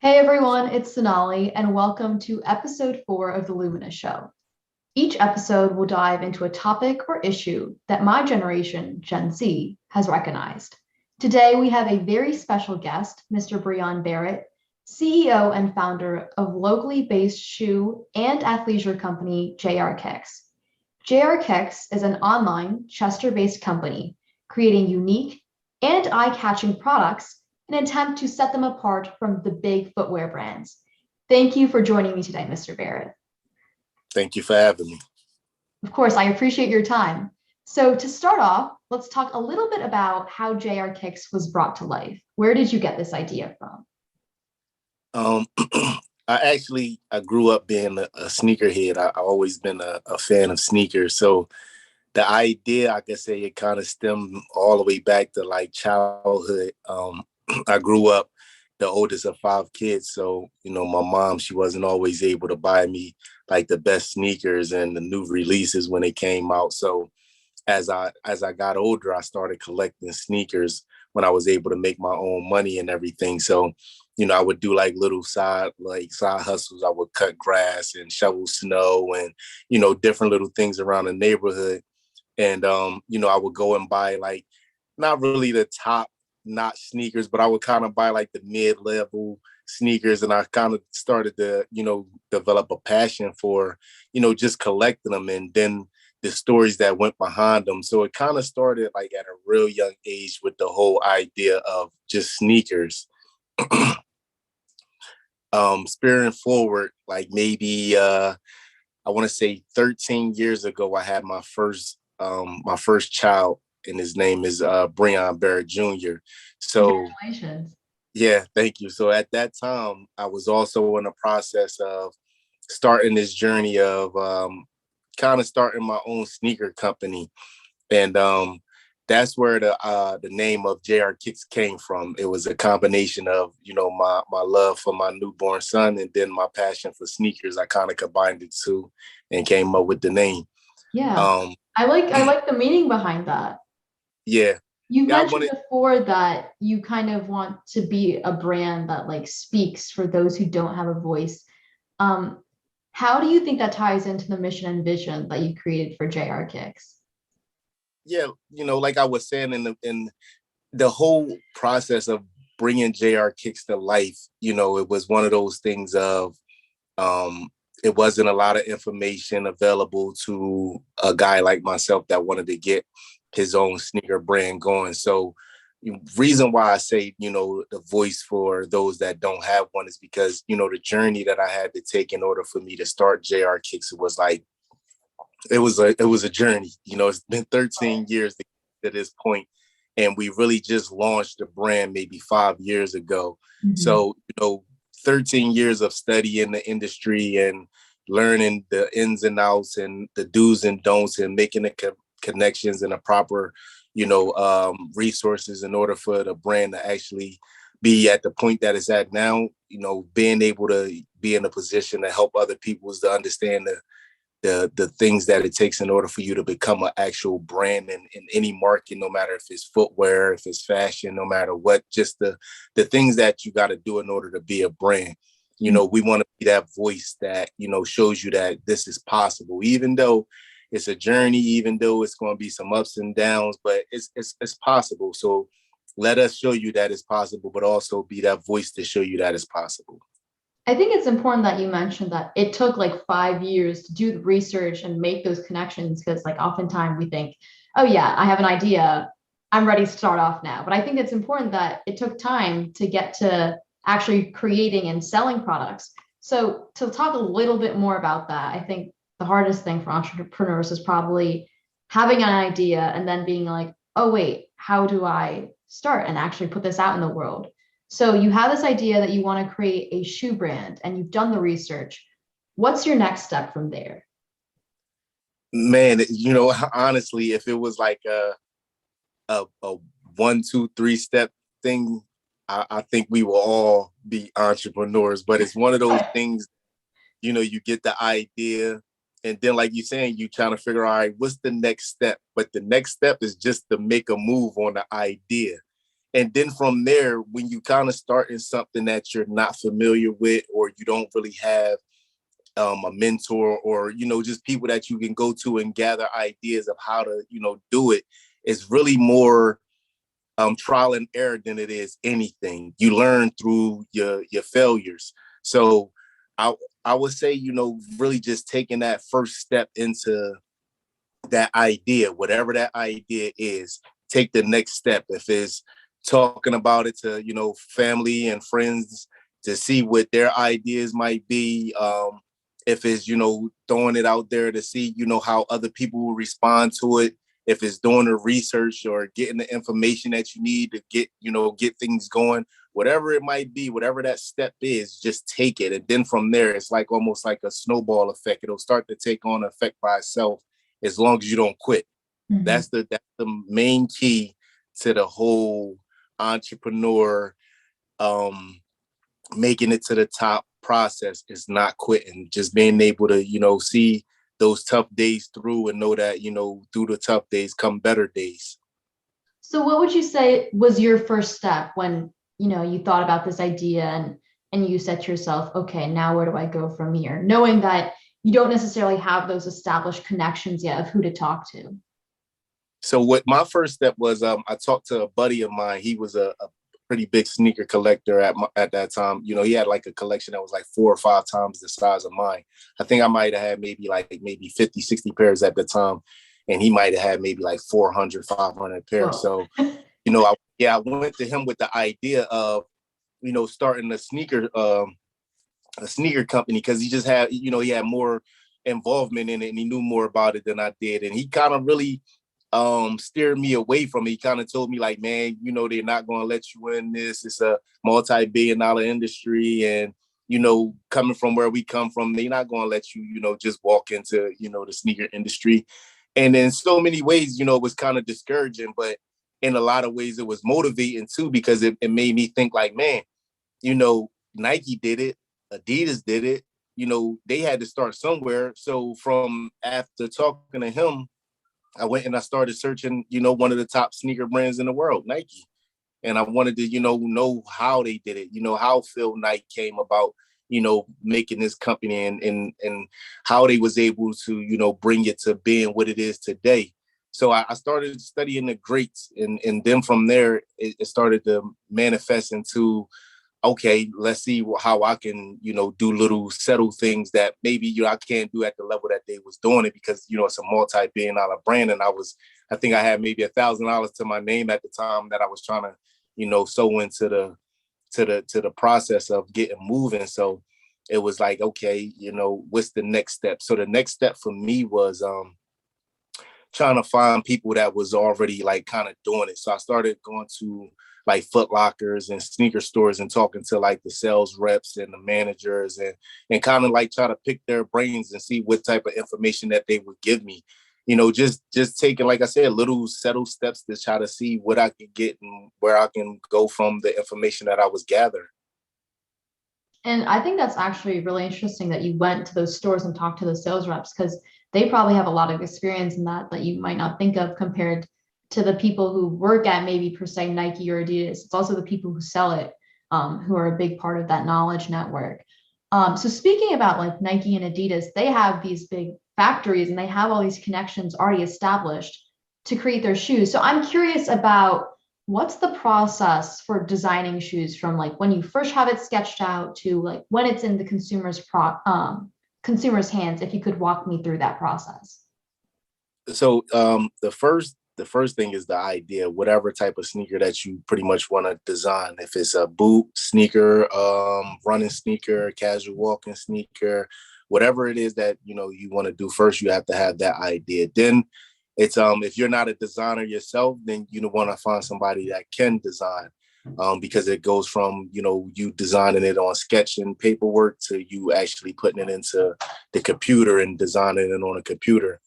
Hey everyone, it's Sonali, and welcome to episode 4 of the Lumina Show. Each episode will dive into a topic or issue that my generation, Gen Z, has recognized. Today we have a very special guest, Mr. Breon Barrett, CEO and founder of locally based shoe and athleisure company JrKickz. JrKickz is an online Chester-based company creating unique and eye-catching products in an attempt to set them apart from the big footwear brands. Thank you for joining me today, Mr. Barrett. Thank you for having me. Of course, I appreciate your time. So to start off, let's talk a little bit about how JrKickz was brought to life. Where did you get this idea from? Um, I grew up being a sneakerhead. I always been a fan of sneakers. So the idea, I could say, it kind of stemmed all the way back to like childhood. I grew up the oldest of 5 kids. So, my mom, she wasn't always able to buy me like the best sneakers and the new releases when they came out. So as I got older, I started collecting sneakers when I was able to make my own money and everything. So, I would do like little side hustles. I would cut grass and shovel snow and, different little things around the neighborhood. And, I would go and buy like, not really the top notch sneakers, but I would kind of buy like the mid-level sneakers. And I kind of started to, develop a passion for, just collecting them. And then the stories that went behind them. So it kind of started like at a real young age with the whole idea of just sneakers. Spearing forward, like maybe I want to say 13 years ago, I had my first child, and his name is Breon Barrett Jr. So Congratulations. yeah, thank you. So at that time, I was also in the process of starting this journey of kind of starting my own sneaker company, and that's where the name of JrKickz came from. It was a combination of my love for my newborn son and then my passion for sneakers. I kind of combined the two and came up with the name. Yeah. Um, I like the meaning behind that. yeah, You yeah, I mentioned wanted. before that you kind of want to be a brand that like speaks for those who don't have a voice. Um, how do you think that ties into the mission and vision that you created for JrKickz? Yeah, like I was saying in the whole process of bringing JrKickz to life, it was one of those things of um, it wasn't a lot of information available to a guy like myself that wanted to get his own sneaker brand going. So reason why I say, the voice for those that don't have one is because, the journey that I had to take in order for me to start JrKickz was like, it was a journey. It's been 13 years to this point, and we really just launched the brand maybe 5 years ago. Mhm. So 13 years of studying the industry and learning the ins and outs and the do's and don'ts and making the connections and the proper resources in order for the brand to actually be at the point that it's at now. Being able to be in a position to help other people is to understand the things that it takes in order for you to become an actual brand in any market, no matter if it's footwear, if it's fashion, no matter what, just the things that you got to do in order to be a brand. We want to be that voice that, shows you that this is possible, even though it's a journey, even though it's going to be some ups and downs, but it's possible. So let us show you that it's possible, but also be that voice to show you that it's possible. I think it's important that you mentioned that it took like 5 years to do the research and make those connections because, like, oftentimes we think, oh, yeah, I have an idea. I'm ready to start off now. But I think it's important that it took time to get to actually creating and selling products. So, to talk a little bit more about that, I think the hardest thing for entrepreneurs is probably having an idea and then being like, oh, wait, how do I start and actually put this out in the world? So you have this idea that you want to create a shoe brand and you've done the research. What's your next step from there? Man, honestly, if it was like a 1, 2, 3 step thing, I think we will all be entrepreneurs. But it's one of those things, you get the idea, and then like you're saying, you trying to figure out, all right, what's the next step? But the next step is just to make a move on the idea. And then from there, when you kind of start in something that you're not familiar with, or you don't really have a mentor, or, just people that you can go to and gather ideas of how to, do it, it's really more trial and error than it is anything. You learn through your failures. So I would say, really just taking that first step into that idea, whatever that idea is, take the next step. If it's talking about it to, family and friends to see what their ideas might be. If it's, throwing it out there to see, how other people will respond to it. If it's doing the research or getting the information that you need to get things going, whatever it might be, whatever that step is, just take it. And then from there, it's like almost like a snowball effect. It'll start to take on effect by itself as long as you don't quit. Mm-hmm. That's the main key to the whole entrepreneur making it to the top process, is not quitting, just being able to, see those tough days through and know that, through the tough days come better days. So what would you say was your first step when, you thought about this idea and you said to yourself, okay, now where do I go from here? Knowing that you don't necessarily have those established connections yet of who to talk to. So what my first step was, I talked to a buddy of mine. He was a pretty big sneaker collector at that time. He had like a collection that was like 4 or 5 times the size of mine. I think I might have had maybe 50, 60 pairs at the time. And he might have had maybe like 400, 500 pairs. Whoa. So, I went to him with the idea of, starting a sneaker company, because he just had, he had more involvement in it and he knew more about it than I did. And he kind of really steered me away from it. He kind of told me like, man, they're not going to let you in this. It's a multi-billion-dollar industry. And, coming from where we come from, they're not going to let you, just walk into, the sneaker industry. And in so many ways, it was kind of discouraging, but in a lot of ways it was motivating too, because it made me think like, man, Nike did it, Adidas did it, they had to start somewhere. So from after talking to him, I went and I started searching, one of the top sneaker brands in the world, Nike. And I wanted to, know how they did it, how Phil Knight came about, making this company and how they was able to, bring it to being what it is today. So I started studying the greats, and then from there, it started to manifest into, okay, let's see how I can, do little subtle things that maybe, I can't do at the level that they was doing it, because, it's a multi-billion-dollar brand. And I think I had maybe $1,000 to my name at the time that I was trying to, sow into the process of getting moving. So it was like, okay, what's the next step? So the next step for me was, trying to find people that was already like kind of doing it. So I started going to like Foot Lockers and sneaker stores and talking to like the sales reps and the managers and kind of like try to pick their brains and see what type of information that they would give me. Just taking, like I said, little subtle steps to try to see what I could get and where I can go from the information that I was gathering. And I think that's actually really interesting that you went to those stores and talked to the sales reps, because they probably have a lot of experience in that you might not think of compared to the people who work at maybe per se Nike or Adidas. It's also the people who sell it, who are a big part of that knowledge network. So speaking about like Nike and Adidas, they have these big factories and they have all these connections already established to create their shoes. So I'm curious about, what's the process for designing shoes from like when you first have it sketched out to like when it's in the consumer's hands? If you could walk me through that process. So the first thing is the idea, whatever type of sneaker that you pretty much want to design. If it's a boot sneaker, running sneaker, casual walking sneaker, whatever it is that, you want to do first, you have to have that idea. Then it's, if you're not a designer yourself, then you want to find somebody that can design, because it goes from, you designing it on sketch and paperwork to you actually putting it into the computer and designing it on a computer.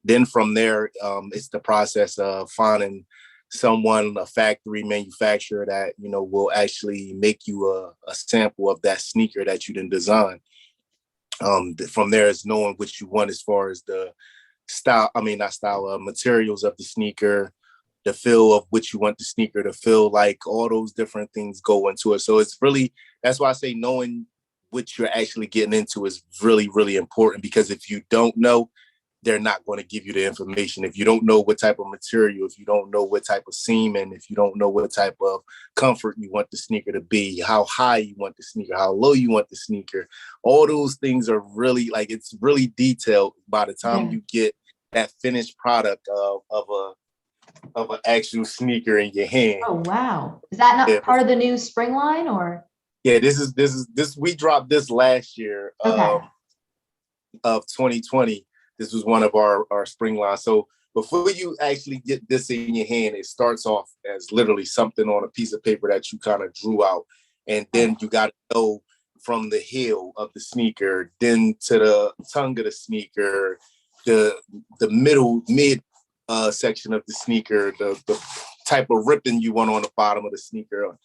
Then from there, it's the process of finding someone, a factory manufacturer that, will actually make you a sample of that sneaker that you didn't design. From there, it's knowing what you want as far as the materials of the sneaker, the feel of what you want the sneaker to feel like. All those different things go into it. So it's really, that's why I say knowing what you're actually getting into is really, really important, because if you don't know, they're not going to give you the information. If you don't know what type of material, if you don't know what type of seaming, if you don't know what type of comfort you want the sneaker to be, how high you want the sneaker, how low you want the sneaker, all those things are really like, it's really detailed by the time you get that finished product of an actual sneaker in your hand. Oh, wow. Is that not part of the new spring line, or? Yeah, this we dropped this last year of 2020. This was one of our spring lines. So before you actually get this in your hand, it starts off as literally something on a piece of paper that you kind of drew out. And then you got to go from the heel of the sneaker, then to the tongue of the sneaker, the mid section of the sneaker, the type of ripping you want on the bottom of the sneaker,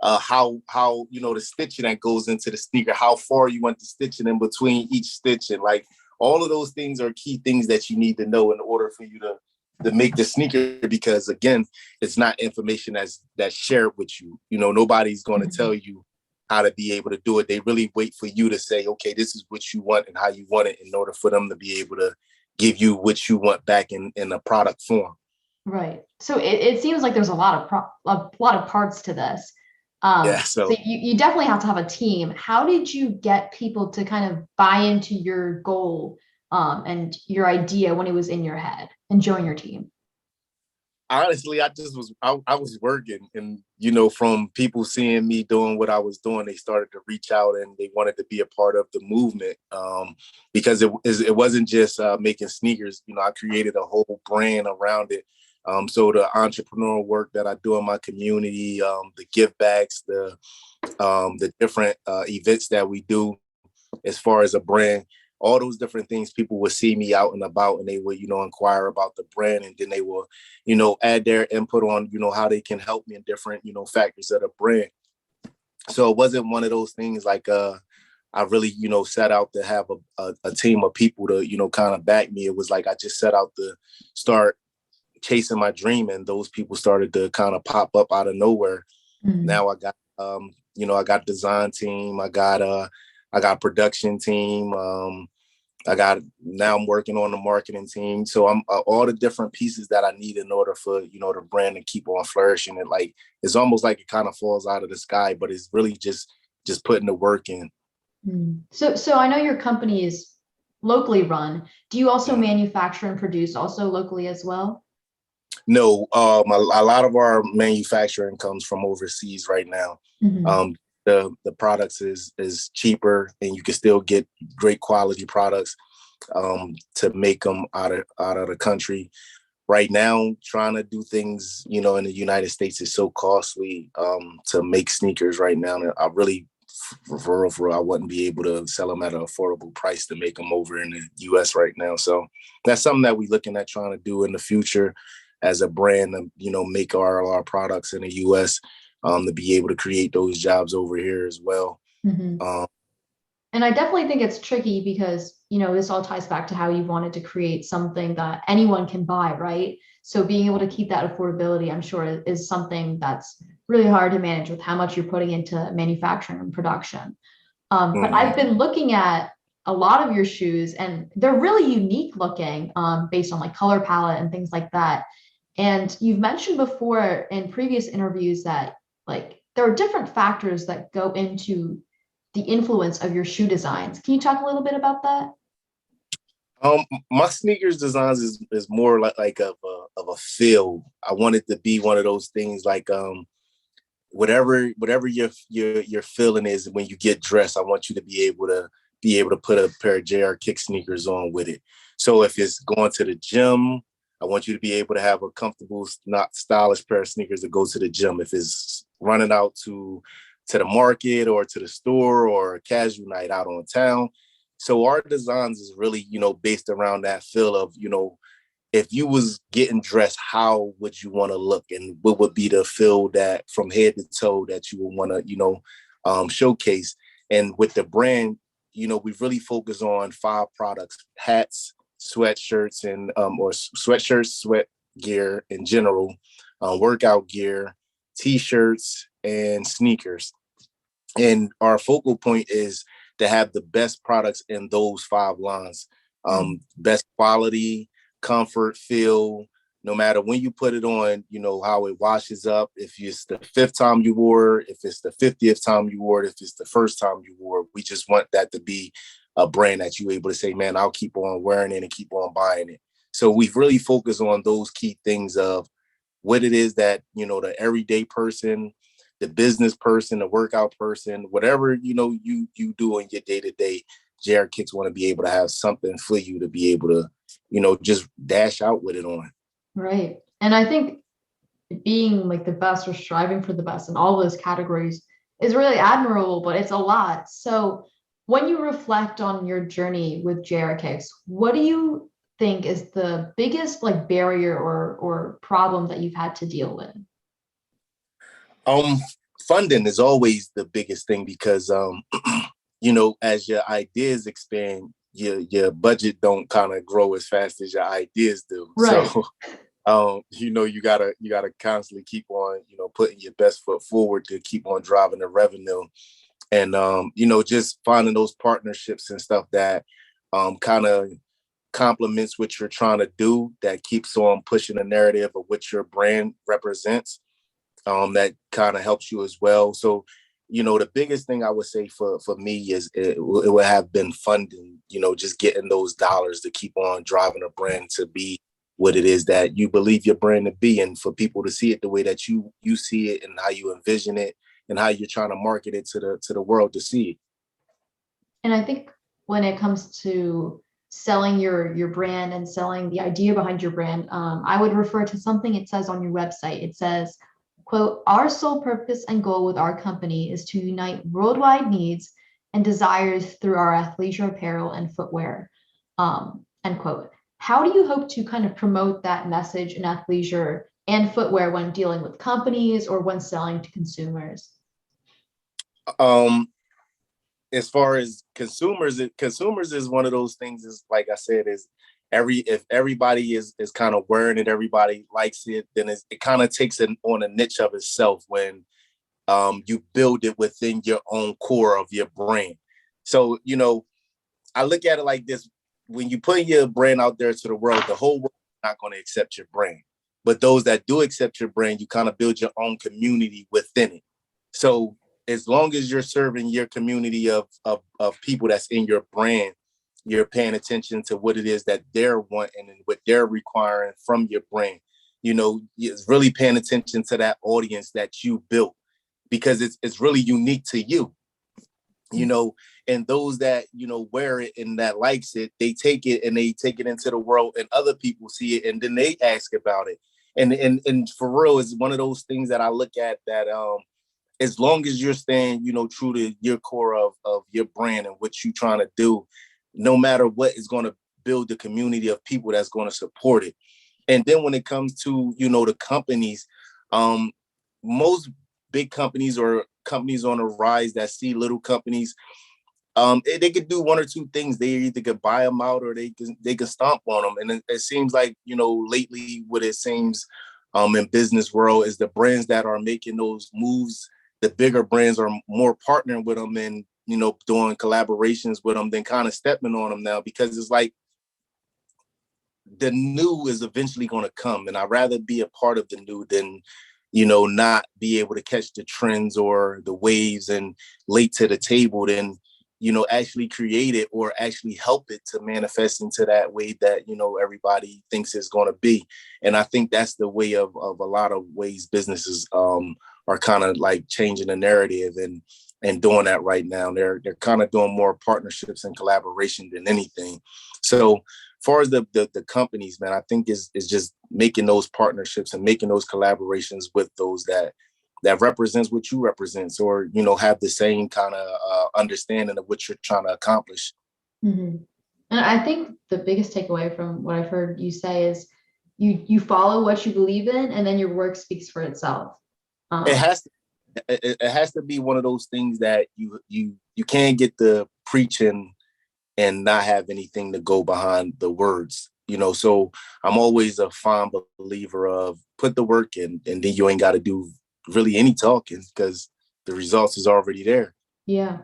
how the stitching that goes into the sneaker, how far you want the stitching in between each stitching, like all of those things are key things that you need to know in order for you to make the sneaker, because again, it's not information that's shared with you. Nobody's going to tell you how to be able to do it. They really wait for you to say, okay, this is what you want and how you want it, in order for them to be able to give you what you want back in a product form. Right. So it seems like there's a lot of parts to this. So you definitely have to have a team. How did you get people to kind of buy into your goal and your idea when it was in your head and join your team? Honestly, I was working, and from people seeing me doing what I was doing, they started to reach out and they wanted to be a part of the movement, because it wasn't just making sneakers. I created a whole brand around it. So the entrepreneurial work that I do in my community, the give backs, the different events that we do as far as a brand, all those different things, people would see me out and about, and they would, inquire about the brand, and then they will, add their input on, how they can help me in different, factors of the brand. So it wasn't one of those things like I really, set out to have a team of people to, kind of back me. It was like I just set out to start chasing my dream, and those people started to kind of pop up out of nowhere. Now I got I got design team, I got production team, now I'm working on the marketing team. So I'm all the different pieces that I need in order for the brand to keep on flourishing. And like, it's almost like it kind of falls out of the sky, but it's really just putting the work in. So I know your company is locally run. Do you also manufacture and produce also locally as well? No, a lot of our manufacturing comes from overseas right now. The products is cheaper, and you can still get great quality products to make them out of the country. Right now, trying to do things, in the United States is so costly to make sneakers right now. And I really, for real, I wouldn't be able to sell them at an affordable price to make them over in the US right now. So that's something that we're looking at trying to do in the future as a brand, to, make our products in the US, to be able to create those jobs over here as well. And I definitely think it's tricky because, this all ties back to how you wanted to create something that anyone can buy, right? So being able to keep that affordability, I'm sure, is something that's really hard to manage with how much you're putting into manufacturing and production. But I've been looking at a lot of your shoes, and they're really unique looking based on like color palette and things like that. And you've mentioned before in previous interviews that like there are different factors that go into the influence of your shoe designs. Can you talk a little bit about that? My sneakers designs is more like of a feel. I want it to be one of those things like whatever your feeling is when you get dressed. I want you to be able to put a pair of JrKickz sneakers on with it. So if it's going to the gym, I want you to be able to have a comfortable, not stylish pair of sneakers to go to the gym. If it's running out to the market or to the store or a casual night out on town. So our designs is really, based around that feel of, if you was getting dressed, how would you want to look, and what would be the feel that from head to toe that you would want to, showcase. And with the brand, we really focus on 5 products: hats, sweatshirts, and or sweatshirts, sweat gear in general, workout gear, t-shirts, and sneakers. And our focal point is to have the best products in those 5 lines. Best quality, comfort, feel, no matter when you put it on, how it washes up. If it's the 5th time you wore it, if it's the 50th time you wore it, if it's the first time you wore it, we just want that to be a brand that you're able to say, man, I'll keep on wearing it and keep on buying it. So we've really focused on those key things of what it is that, the everyday person, the business person, the workout person, whatever, you do in your day-to-day, JrKickz want to be able to have something for you to be able to, just dash out with it on. Right. And I think being like the best or striving for the best in all those categories is really admirable, but it's a lot. So when you reflect on your journey with JrKickz, what do you think is the biggest like barrier or problem that you've had to deal with? Funding is always the biggest thing because as your ideas expand, your budget don't kind of grow as fast as your ideas do. Right. So you gotta constantly keep on, putting your best foot forward to keep on driving the revenue. And just finding those partnerships and stuff that kind of complements what you're trying to do, that keeps on pushing the narrative of what your brand represents. That kind of helps you as well. So, the biggest thing I would say for me is it would have been funding, just getting those dollars to keep on driving a brand to be what it is that you believe your brand to be, and for people to see it the way that you see it and how you envision it and how you're trying to market it to the world to see it. And I think when it comes to selling your brand and selling the idea behind your brand, I would refer to something it says on your website. It says, quote, "Our sole purpose and goal with our company is to unite worldwide needs and desires through our athleisure apparel and footwear." End quote. How do you hope to kind of promote that message in athleisure and footwear when dealing with companies or when selling to consumers? As far as consumers is one of those things, is like I said, is if everybody is kind of wearing it, everybody likes it, then it kind of takes it on a niche of itself when you build it within your own core of your brand. So, I look at it like this: when you put your brand out there to the world, the whole world is not going to accept your brand. But those that do accept your brand, you kind of build your own community within it. So as long as you're serving your community of people that's in your brand, you're paying attention to what it is that they're wanting and what they're requiring from your brand. It's really paying attention to that audience that you built, because it's really unique to you. And those that, wear it and that likes it, they take it into the world, and other people see it and then they ask about it. And for real, it's one of those things that I look at that, as long as you're staying, true to your core of your brand and what you're trying to do, no matter what, is going to build the community of people that's going to support it. And then when it comes to, the companies, most big companies or companies on the rise that see little companies, they could do one or two things. They either could buy them out or they can stomp on them. And it seems like, lately what it seems in business world is the brands that are making those moves, the bigger brands are more partnering with them and, doing collaborations with them than kind of stepping on them now, because it's like the new is eventually going to come. And I'd rather be a part of the new than, not be able to catch the trends or the waves and late to the table than, actually create it or actually help it to manifest into that way that, everybody thinks it's going to be. And I think that's the way of a lot of ways businesses are kind of like changing the narrative and doing that right now. They're kind of doing more partnerships and collaboration than anything. So as far as the companies, man, I think is just making those partnerships and making those collaborations with those that represents what you represent, or, have the same kind of understanding of what you're trying to accomplish. Mm-hmm. And I think the biggest takeaway from what I've heard you say is you follow what you believe in, and then your work speaks for itself. It has to be one of those things that you can't get the preaching and not have anything to go behind the words. So I'm always a fond believer of put the work in, and then you ain't got to do really any talking because the results is already there. Yeah,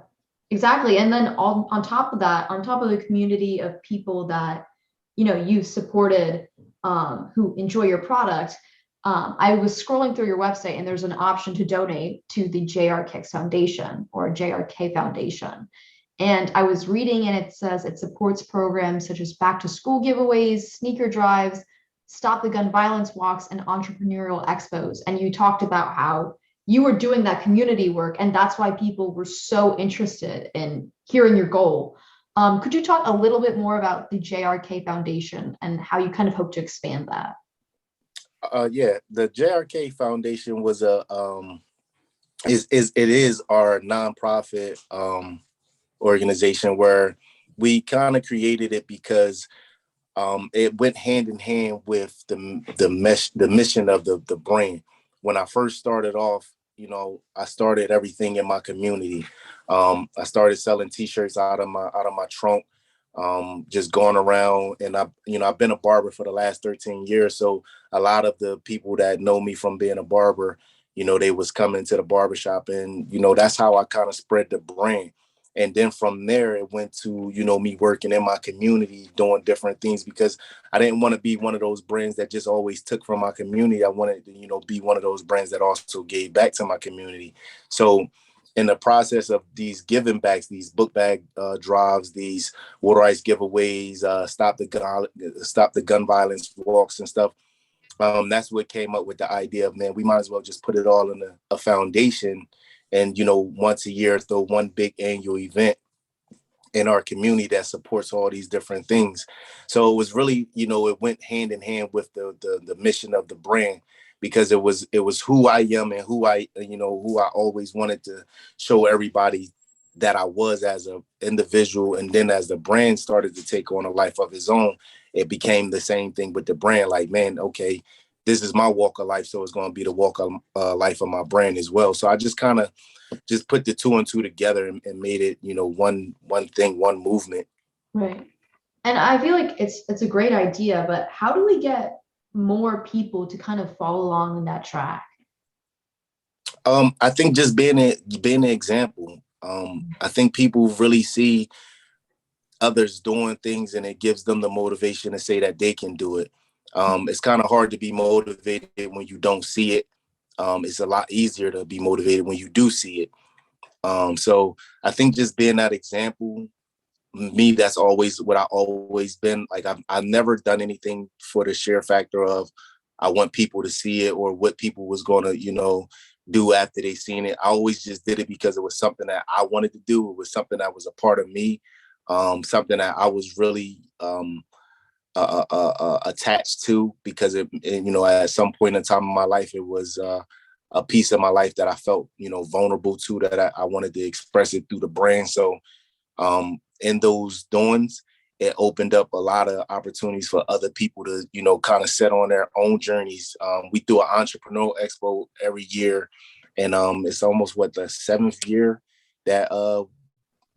exactly. And then on top of that, on top of the community of people that, you've supported, who enjoy your product, I was scrolling through your website and there's an option to donate to the JrKickz Foundation or JrK Foundation. And I was reading and it says it supports programs such as back to school giveaways, sneaker drives, stop the gun violence walks, and entrepreneurial expos. And you talked about how you were doing that community work, and that's why people were so interested in hearing your goal. Could you talk a little bit more about the JrK Foundation and how you kind of hope to expand that? Yeah, the JrK Foundation was it is our nonprofit organization where we kind of created it because it went hand in hand with the mission of the brand. When I first started off, I started everything in my community. I started selling T-shirts out of my trunk, just going around, and I've been a barber for the last 13 years. So a lot of the people that know me from being a barber, they was coming to the barbershop, and that's how I kind of spread the brand. And then from there, it went to, me working in my community, doing different things because I didn't want to be one of those brands that just always took from my community. I wanted to, be one of those brands that also gave back to my community. So in the process of these giving backs, these book bag drives, these water ice giveaways, stop the gun violence walks and stuff, that's what came up with the idea of, man, we might as well just put it all in a foundation and, once a year, throw one big annual event in our community that supports all these different things. So it was really, it went hand in hand with the mission of the brand because it was who I am and who I always wanted to show everybody that I was as an individual. And then as the brand started to take on a life of its own, it became the same thing with the brand. Like, man, okay, this is my walk of life, so it's going to be the walk of life of my brand as well. So I just kind of just put the two and two together and made it, one thing, one movement. Right. And I feel like it's a great idea, but how do we get more people to kind of follow along in that track? I think just being an example. I think people really see others doing things and it gives them the motivation to say that they can do it. It's kind of hard to be motivated when you don't see it. It's a lot easier to be motivated when you do see it. So I think just being that example, me, that's always what I always been. Like I've never done anything for the sheer factor of I want people to see it or what people was gonna, do after they seen it. I always just did it because it was something that I wanted to do. It was something that was a part of me, something that I was really attached to because at some point in time in my life, it was a piece of my life that I felt, vulnerable to, that I wanted to express it through the brand. So in those doings, it opened up a lot of opportunities for other people to, kind of set on their own journeys. We do an entrepreneurial expo every year, and it's almost the 7th year that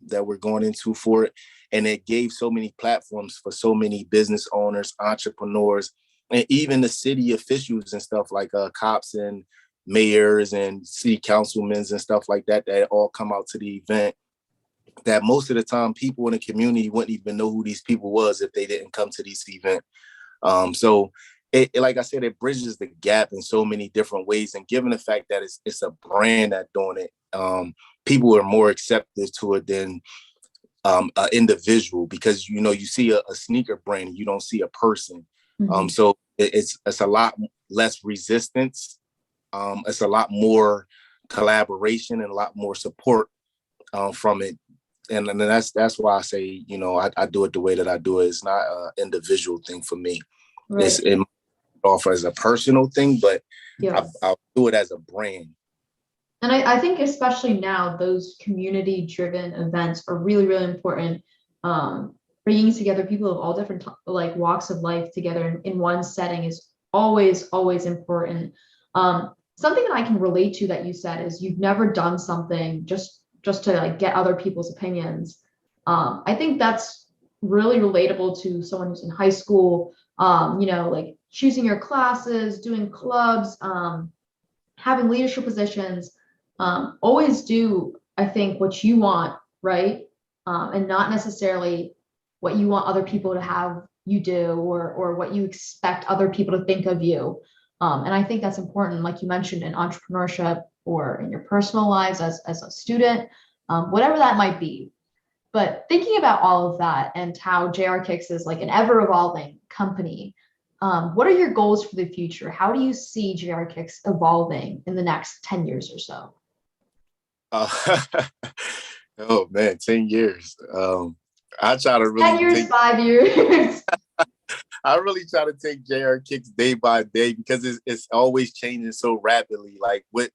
that we're going into for it. And it gave so many platforms for so many business owners, entrepreneurs, and even the city officials and stuff like cops and mayors and city councilmen and stuff like that, that all come out to the event. That most of the time people in the community wouldn't even know who these people was if they didn't come to this event. So like I said, it bridges the gap in so many different ways. And given the fact that it's a brand that doing it, people are more accepted to it than an individual, because you see a sneaker brand and you don't see a person. Mm-hmm. So it's a lot less resistance. It's a lot more collaboration and a lot more support from it. And that's why I say, I do it the way that I do it. It's not an individual thing for me. Right. It off as a personal thing, but Yeah. I'll do it as a brand. And I think especially now, those community-driven events are really, really important. Bringing together people of all different like walks of life together in one setting is always, always important. Something that I can relate to that you said is you've never done something just to like get other people's opinions. I think that's really relatable to someone who's in high school, like choosing your classes, doing clubs, having leadership positions. Always do, I think, what you want, right? And not necessarily what you want other people to have you do, or what you expect other people to think of you. And I think that's important, like you mentioned, in entrepreneurship or in your personal lives as a student, whatever that might be. But thinking about all of that and how JrKickz is like an ever evolving company, what are your goals for the future? How do you see JrKickz evolving in the next 10 years or so? Uh, oh man, 10 years. I try to 10 really years, take 5 years. I really try to take JrKickz day by day because it's always changing so rapidly. Like what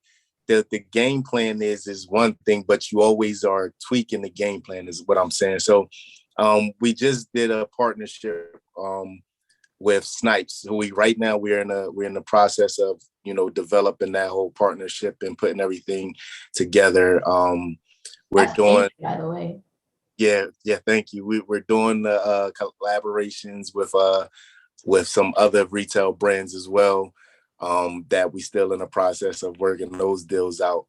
the game plan is one thing, but you always are tweaking the game plan is what I'm saying. So we just did a partnership with Snipes. So right now we're in the process of, developing that whole partnership and putting everything together. We're That's doing amazing, by the way. Yeah, thank you. We're doing the collaborations with some other retail brands as well, that we still in the process of working those deals out.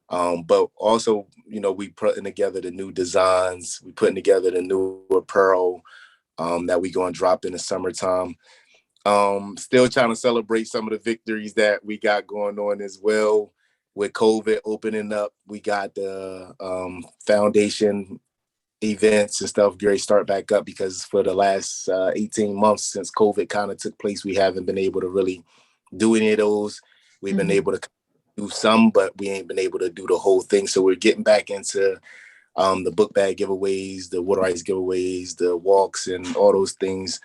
But also, we putting together the new designs, we putting together the new apparel that we going to drop in the summertime. Still trying to celebrate some of the victories that we got going on as well. With COVID opening up, we got the foundation events and stuff great start back up, because for the last 18 months since COVID kind of took place, we haven't been able to really do any of those. We've been able to do some, but we ain't been able to do the whole thing. So we're getting back into the book bag giveaways, the water ice giveaways, the walks, and all those things.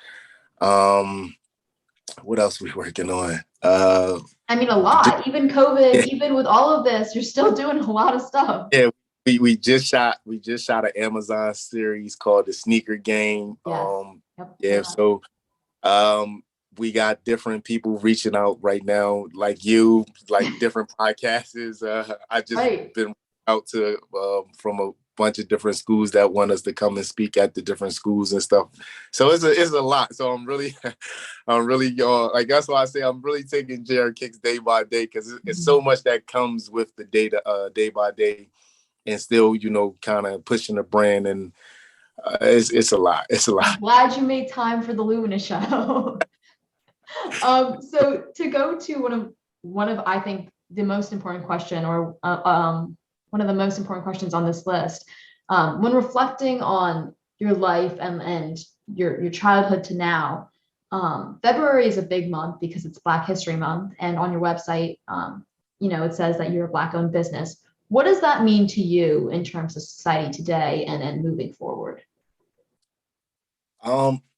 What else we working on? I mean, a lot. Even COVID, even with all of this, you're still doing a lot of stuff. Yeah, we just shot an Amazon series called The Sneaker Game. Yes. Yep. Yeah, so we got different people reaching out right now, like you, like different podcasts. I just Right. been out to from a bunch of different schools that want us to come and speak at the different schools and stuff. So it's a lot. So I'm really like, that's why I say I'm really taking JrKickz day by day, because it's so much that comes with the data day by day, and still kind of pushing the brand, and it's a lot. It's a lot. I'm glad you made time for the Lumina show. So to go to one of I think the most important question, or one of the most important questions on this list, when reflecting on your life and your childhood to now, February is a big month because it's Black History Month, and on your website, it says that you're a Black-owned business. What does that mean to you in terms of society today and moving forward?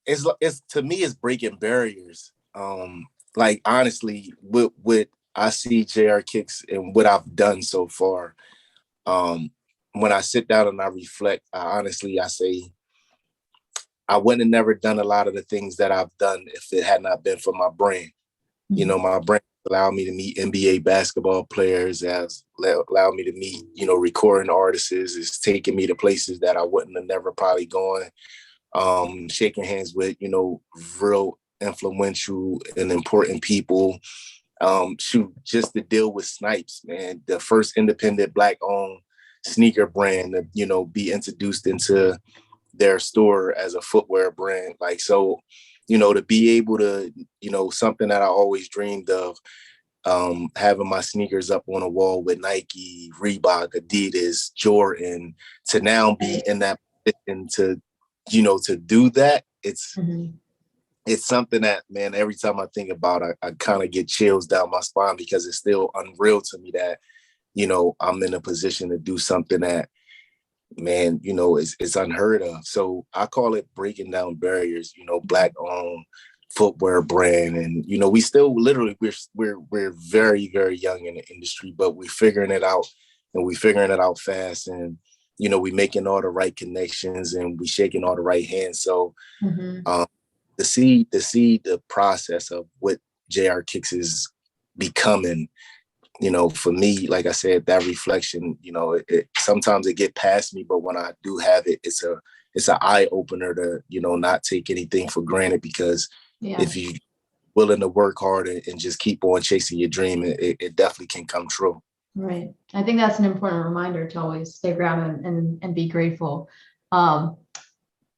It's to me, it's breaking barriers. Like honestly, with I see JrKickz and what I've done so far. When I sit down and I reflect, I say I wouldn't have never done a lot of the things that I've done if it had not been for my brain. My brain allowed me to meet NBA basketball players, has allowed me to meet, recording artists. It's taken me to places that I wouldn't have never probably gone. Shaking hands with, real influential and important people. Just to deal with Snipes, man, the first independent Black-owned sneaker brand to, be introduced into their store as a footwear brand. Like, so, to be able to, something that I always dreamed of, having my sneakers up on a wall with Nike, Reebok, Adidas, Jordan, to now be in that position to do that. It's something that, man, every time I think about it, I kind of get chills down my spine, because it's still unreal to me that, I'm in a position to do something that, man, it's unheard of. So I call it breaking down barriers, Black-owned footwear brand. And, we still literally, we're very, very young in the industry, but we're figuring it out, and we're figuring it out fast. And, we making all the right connections, and we shaking all the right hands. So to see the process of what JrKickz is becoming, for me, like I said, that reflection, sometimes it get past me, but when I do have it, it's it's an eye opener to, not take anything for granted, because Yeah. if you willing to work hard and just keep on chasing your dream, it definitely can come true. Right. I think that's an important reminder to always stay grounded and be grateful.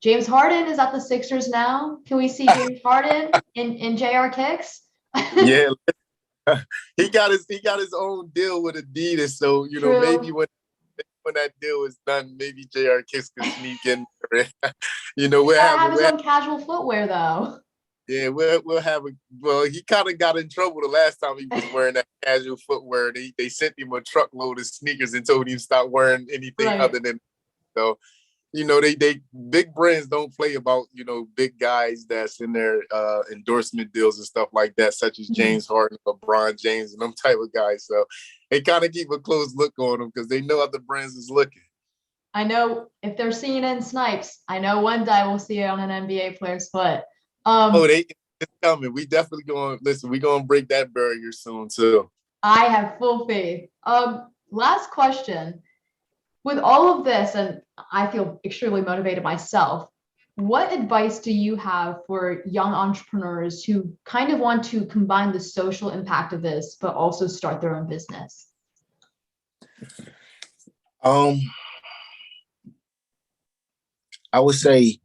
James Harden is at the Sixers now. Can we see James Harden in JrKickz? Yeah. he got his own deal with Adidas. So, True. maybe when that deal is done, maybe JrKickz could sneak in. We'll have his own casual footwear though. Yeah, we'll have he kind of got in trouble the last time he was wearing that casual footwear. They sent him a truckload of sneakers and told him to stop wearing anything other than. So, they big brands don't play about, big guys that's in their endorsement deals and stuff like that, such as James Harden, LeBron James, and them type of guys. So they kind of keep a close look on them because they know other brands is looking. I know if they're seeing it in Snipes, I know one day we'll see it on an NBA player's foot. It's coming. We definitely we're going to break that barrier soon too. I have full faith. Last question. With all of this, and I feel extremely motivated myself, what advice do you have for young entrepreneurs who kind of want to combine the social impact of this, but also start their own business? I would say,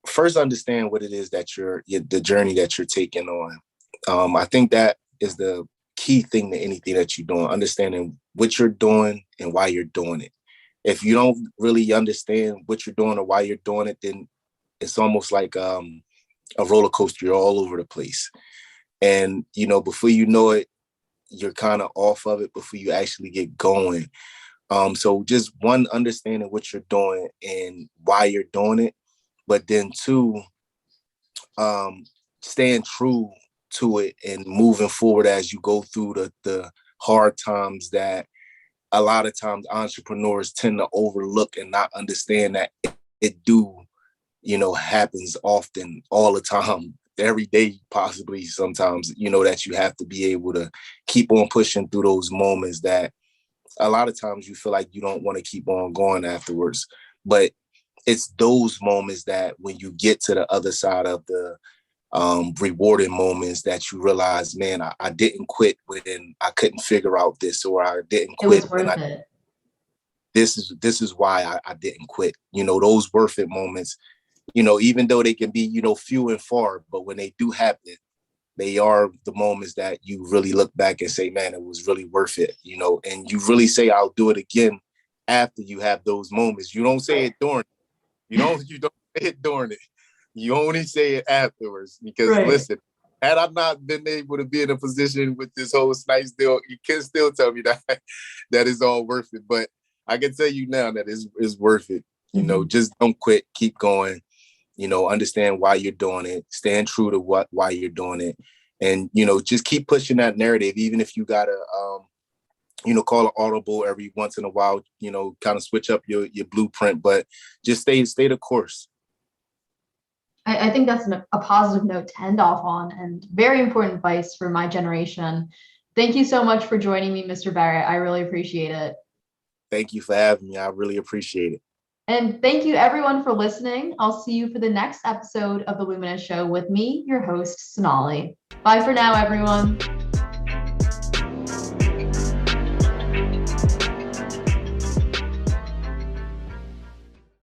first, understand what it is that the journey that you're taking on. I think that is the key thing to anything that you're doing, understanding what you're doing and why you're doing it. If you don't really understand what you're doing or why you're doing it, then it's almost like a roller coaster. You're all over the place. And, before you know it, you're kind of off of it before you actually get going. So just one, understanding what you're doing and why you're doing it. But then two, staying true to it and moving forward as you go through the hard times that a lot of times entrepreneurs tend to overlook and not understand that it happens often, all the time, every day, possibly sometimes, that you have to be able to keep on pushing through those moments that a lot of times you feel like you don't want to keep on going afterwards. But it's those moments that when you get to the other side of the rewarding moments that you realize, man, I didn't quit when I couldn't figure out this, or I didn't quit when this is why I didn't quit. Those worth it moments, even though they can be, few and far, but when they do happen, they are the moments that you really look back and say, man, it was really worth it, and you really say, I'll do it again after you have those moments. You don't say it during, you don't say it during it. You only say it afterwards, because listen, had I not been able to be in a position with this whole Snipes deal, you can still tell me that is all worth it. But I can tell you now that it's worth it. Just don't quit, keep going, understand why you're doing it, stand true to why you're doing it. And, just keep pushing that narrative, even if you gotta, call an audible every once in a while, kind of switch up your blueprint, but just stay the course. I think that's a positive note to end off on, and very important advice for my generation. Thank you so much for joining me, Mr. Barrett. I really appreciate it. Thank you for having me. I really appreciate it. And thank you everyone for listening. I'll see you for the next episode of the Lumina Show with me, your host, Sonali. Bye for now, everyone.